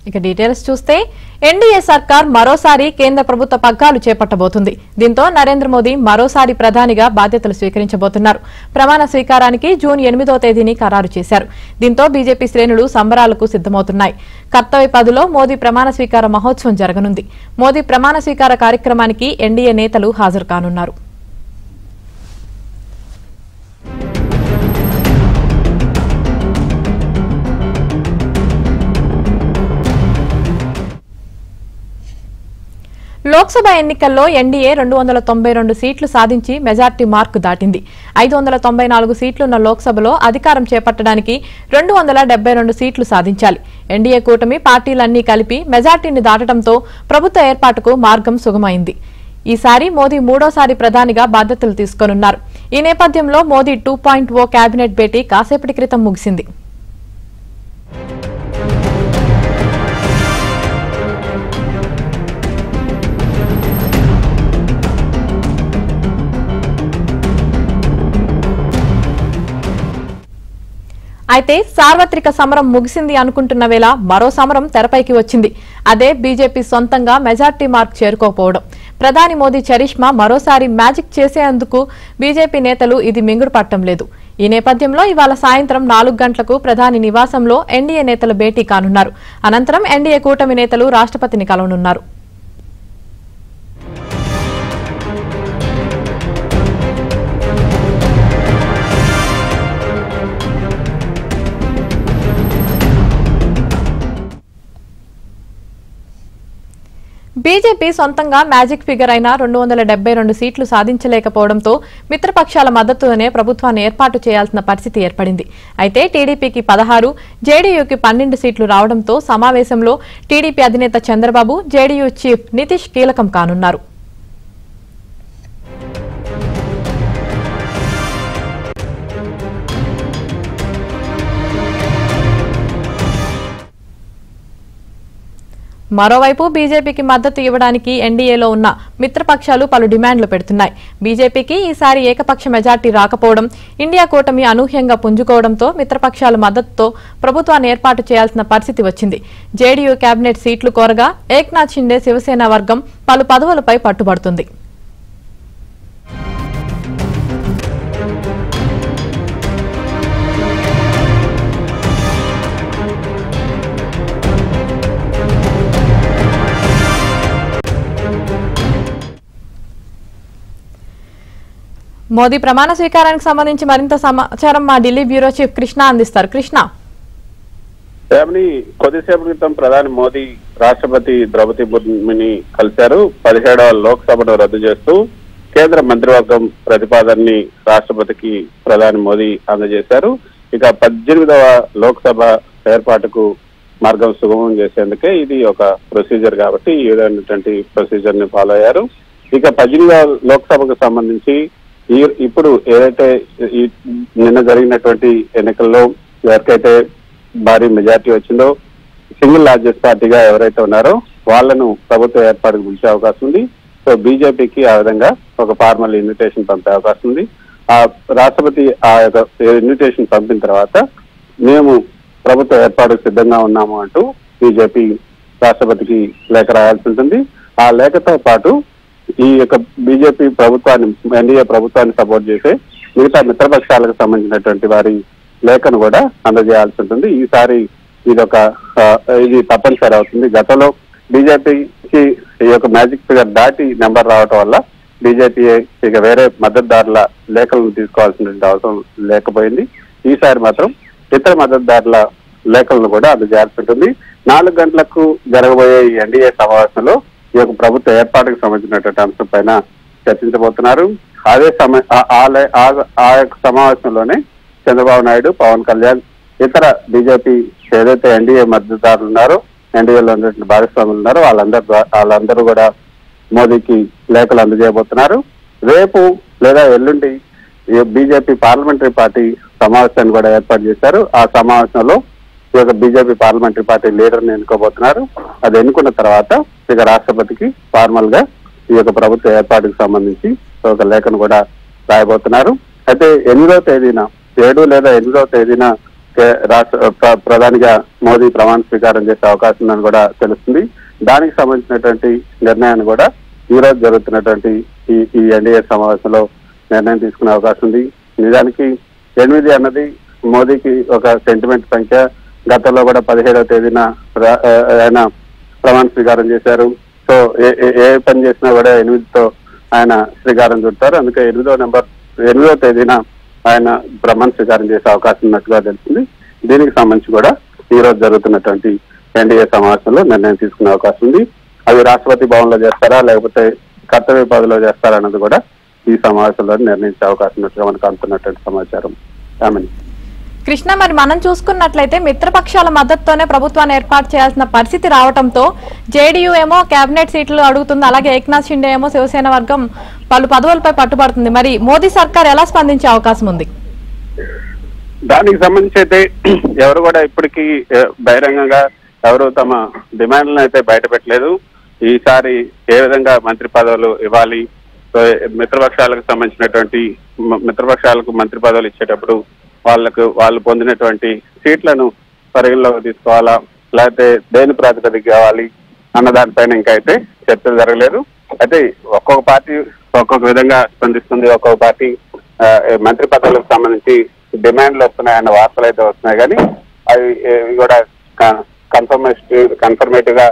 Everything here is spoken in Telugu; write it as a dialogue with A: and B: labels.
A: ఇక డీటెయిల్స్ చూస్తే ఎన్డీఏ సర్కార్ మరోసారి కేంద్ర ప్రభుత్వ పగ్గాలు చేపట్టబోతుంది. దీంతో నరేంద్ర మోదీ మరోసారి ప్రధానిగా బాధ్యతలు స్వీకరించబోతున్నారు. ప్రమాణ స్వీకారానికి జూన్ 8వ తేదీని ఖరారు చేశారు. దీంతో బీజేపీ శ్రేణులు సంబరాలకు సిద్దమవుతున్నాయి. కర్తవ్య పథ్లో మోదీ ప్రమాణ స్వీకార మహోత్సవం జరగనుంది. మోదీ ప్రమాణ స్వీకార కార్యక్రమానికి ఎన్డీఏ నేతలు హాజరు కానున్నారు. లోక్సభ ఎన్నికల్లో ఎన్డీఏ 292 సీట్లు సాధించి మెజార్టీ మార్కు దాటింది. 594 సీట్లున్న లోక్సభలో అధికారం చేపట్టడానికి 272 సీట్లు సాధించాలి. ఎన్డీఏ కూటమి పార్టీలన్నీ కలిపి మెజార్టీని దాటడంతో ప్రభుత్వ ఏర్పాటుకు మార్గం సుగమైంది. ఈసారి మోదీ మూడోసారి ప్రధానిగా బాధ్యతలు తీసుకోనున్నారు. ఈ నేపథ్యంలో మోదీ 2.0 కేబినెట్ భేటీ కాసేపటి క్రితం ముగిసింది. అయితే సార్వత్రిక సమరం ముగిసింది అనుకుంటున్న వేళ మరో సమరం తెరపైకి వచ్చింది. అదే బీజేపీ సొంతంగా మెజార్టీ మార్క్ చేరుకోకపోవడం. ప్రధాని మోదీ చరిష్మా మరోసారి మ్యాజిక్ చేసేందుకు బీజేపీ నేతలు ఇది మింగుడు పట్టడం లేదు. ఈ నేపథ్యంలో ఇవాళ సాయంత్రం 4 గంటలకు ప్రధాని నివాసంలో ఎన్డీఏ నేతలు భేటీ కానున్నారు. అనంతరం ఎన్డీఏ కూటమి నేతలు రాష్ట్రపతిని కలవనున్నారు. బీజేపీ సొంతంగా మ్యాజిక్ ఫిగర్ అయిన 272 సీట్లు సాధించలేకపోవడంతో మిత్రపక్షాల మద్దతుతోనే ప్రభుత్వాన్ని ఏర్పాటు చేయాల్సిన పరిస్థితి ఏర్పడింది. అయితే టీడీపీకి 16, జేడీయూకి 12 సీట్లు రావడంతో సమావేశంలో టీడీపీ అధినేత చంద్రబాబు, జేడీయూ చీఫ్ నితీష్ కీలకం కానున్నారు. మరోవైపు బీజేపీకి మద్దతు ఇవ్వడానికి ఎన్డీఏలో ఉన్న మిత్రపక్షాలు పలు డిమాండ్లు పెడుతున్నాయి. బీజేపీకి ఈసారి ఏకపక్ష మెజార్టీ రాకపోవడం, ఇండియా కూటమి అనూహ్యంగా పుంజుకోవడంతో మిత్రపక్షాల మద్దతుతో ప్రభుత్వాన్ని ఏర్పాటు చేయాల్సిన పరిస్థితి వచ్చింది. జేడీయూ కేబినెట్ సీట్లు కోరగా ఏక్నాథ్ షిండే శివసేన వర్గం పలు పదవులపై పట్టుబడుతుంది. మోదీ ప్రమాణ స్వీకారానికి సంబంధించి మరింత సమాచారం మా ఢిల్లీ బ్యూరో చీఫ్ కృష్ణ అందిస్తారు. కృష్ణ,
B: కొద్దిసేపు క్రితం ప్రధాని మోదీ రాష్ట్రపతి ద్రౌపది ముర్ముని కలిశారు. 17వ లోక్సభను రద్దు చేస్తూ కేంద్ర మంత్రివర్గం ప్రతిపాదనని రాష్ట్రపతికి ప్రధాని మోదీ అందజేశారు. ఇక 18వ లోక్సభ ఏర్పాటుకు మార్గం సుగమం చేసేందుకే ఇది ఒక ప్రొసీజర్ కాబట్టి ఈ విధమైనటువంటి ప్రొసీజర్ ని ఫాలో అయ్యారు. ఇక 18వ లోక్సభకు సంబంధించి ఇప్పుడు ఏదైతే నిన్న జరిగినటువంటి ఎన్నికల్లో ఎవరికైతే భారీ మెజార్టీ వచ్చిందో, సింగిల్ లార్జెస్ట్ పార్టీగా ఎవరైతే ఉన్నారో వాళ్లను ప్రభుత్వ ఏర్పాటుకు పిలిచే అవకాశం ఉంది. సో బీజేపీకి ఆ విధంగా ఒక ఫార్మల్ ఇన్విటేషన్ పంపే అవకాశం ఉంది. ఆ రాష్ట్రపతి ఆ యొక్క ఇన్విటేషన్ పంపిన తర్వాత మేము ప్రభుత్వ ఏర్పాటుకు సిద్ధంగా ఉన్నాము అంటూ బీజేపీ రాష్ట్రపతికి లేఖ రాయాల్సి ఉంటుంది. ఆ లేఖతో పాటు ఈ యొక్క బీజేపీ ప్రభుత్వాన్ని, ఎన్డీఏ ప్రభుత్వాన్ని సపోర్ట్ చేసే మిగతా మిత్రపక్షాలకు సంబంధించినటువంటి వారి లేఖను కూడా అందజేయాల్సి ఉంటుంది. ఈసారి ఇది తప్పనిసరి అవుతుంది. గతంలో బీజేపీకి ఈ యొక్క మ్యాజిక్ ఫిగర్ దాటి నెంబర్ రావటం వల్ల బీజేపీ ఇక వేరే మద్దతుదారుల లేఖలను తీసుకోవాల్సినటువంటి అవసరం లేకపోయింది. ఈసారి మాత్రం ఇతర మద్దతుదారుల లేఖలను కూడా అందజేయాల్సి ఉంటుంది. 4 గంటలకు జరగబోయే ఈ ఎన్డీఏ సమావేశంలో ఈ యొక్క ప్రభుత్వ ఏర్పాటుకు సంబంధించినటువంటి అంశం పైన చర్చించబోతున్నారు. అదే ఆ యొక్క సమావేశంలోనే చంద్రబాబు నాయుడు, పవన్ కళ్యాణ్, ఇతర బీజేపీ ఏదైతే ఎన్డీఏ మద్దతుదారులు ఉన్నారో, ఎన్డీఏలో ఉన్నటువంటి భాగస్వాములు ఉన్నారో వాళ్ళందరూ కూడా మోదీకి లేఖలు అందజేయబోతున్నారు. రేపు లేదా ఎల్లుండి బీజేపీ పార్లమెంటరీ పార్టీ సమావేశాన్ని కూడా ఏర్పాటు చేశారు. ఆ సమావేశంలో ఈ యొక్క బీజేపీ పార్లమెంటరీ పార్టీ లీడర్ని ఎన్నుకోబోతున్నారు. అది ఎన్నుకున్న తర్వాత ఇక రాష్ట్రపతికి ఫార్మల్ గా ఈ యొక్క ప్రభుత్వ ఏర్పాటుకు సంబంధించి ఒక లేఖను కూడా రాయబోతున్నారు. అయితే 7వ తేదీన 7 లేదా 8వ తేదీన ప్రధానిగా మోదీ ప్రమాణ స్వీకారం చేసే అవకాశం ఉందని కూడా తెలుస్తుంది. దానికి సంబంధించినటువంటి నిర్ణయాన్ని కూడా ఈ రోజు జరుగుతున్నటువంటి ఈ ఎన్డీఏ సమావేశంలో నిర్ణయం తీసుకునే అవకాశం ఉంది. నిజానికి 8 అన్నది మోదీకి ఒక సెంటిమెంట్ సంఖ్య. గతంలో కూడా 17వ తేదీన ఆయన ప్రమాణ స్వీకారం చేశారు. సో ఏ పని చేసినా కూడా 8తో ఆయన శ్రీకారం చుడతారు. అందుకే 8వ తేదీన ఆయన ప్రమాణ స్వీకారం చేసే అవకాశం ఉన్నట్టుగా తెలిసింది. దీనికి సంబంధించి కూడా ఈ రోజు జరుగుతున్నటువంటి ఎన్డీఏ సమావేశంలో నిర్ణయం తీసుకునే అవకాశం ఉంది. అవి రాష్ట్రపతి భవన్లో చేస్తారా లేకపోతే కర్తవ్య పదవిలో చేస్తారా అన్నది కూడా ఈ సమావేశంలో నిర్ణయించే అవకాశం ఉన్నట్టుగా మనకు అందుతున్నటువంటి సమాచారం. ఆమెని
A: కృష్ణ, మరి మనం చూసుకున్నట్లయితే మిత్రపక్షాల మద్దతుతోనే ప్రభుత్వాన్ని ఏర్పాటు చేయాల్సిన పరిస్థితి రావడంతో జేడీయూ ఏమో కేబినెట్ సీట్లు అడుగుతుంది, అలాగే ఏక్నాథ్ షిండే ఏమో శివసేన వర్గం పలు పదవులపై పట్టుబడుతుంది. మరి మోదీ సర్కార్ ఎలా స్పందించే అవకాశం ఉంది?
B: దానికి సంబంధించి అయితే ఎవరు కూడా ఇప్పటికీ బహిరంగంగా ఎవరు తమ డిమాండ్లను అయితే బయట పెట్టలేదు. ఈసారి ఏ విధంగా మంత్రి పదవులు ఇవ్వాలి, మిత్రపక్షాలకు సంబంధించినటువంటి మిత్రపక్షాలకు మంత్రి పదవులు ఇచ్చేటప్పుడు వాళ్ళు పొందినటువంటి సీట్లను పరిగణలోకి తీసుకోవాలా లేకపోతే దేని ప్రాతిపదిక కావాలి అన్న దానిపైన ఇంకా అయితే చర్చలు జరగలేదు. అయితే ఒక్కొక్క పార్టీ ఒక్కొక్క విధంగా స్పందిస్తుంది. ఒక్కొక్క పార్టీ మంత్రి పదవులకు సంబంధించి డిమాండ్లు వస్తున్నాయన్న వార్తలు అయితే వస్తున్నాయి, కానీ అవి కూడా కన్ఫర్మేటివ్ గా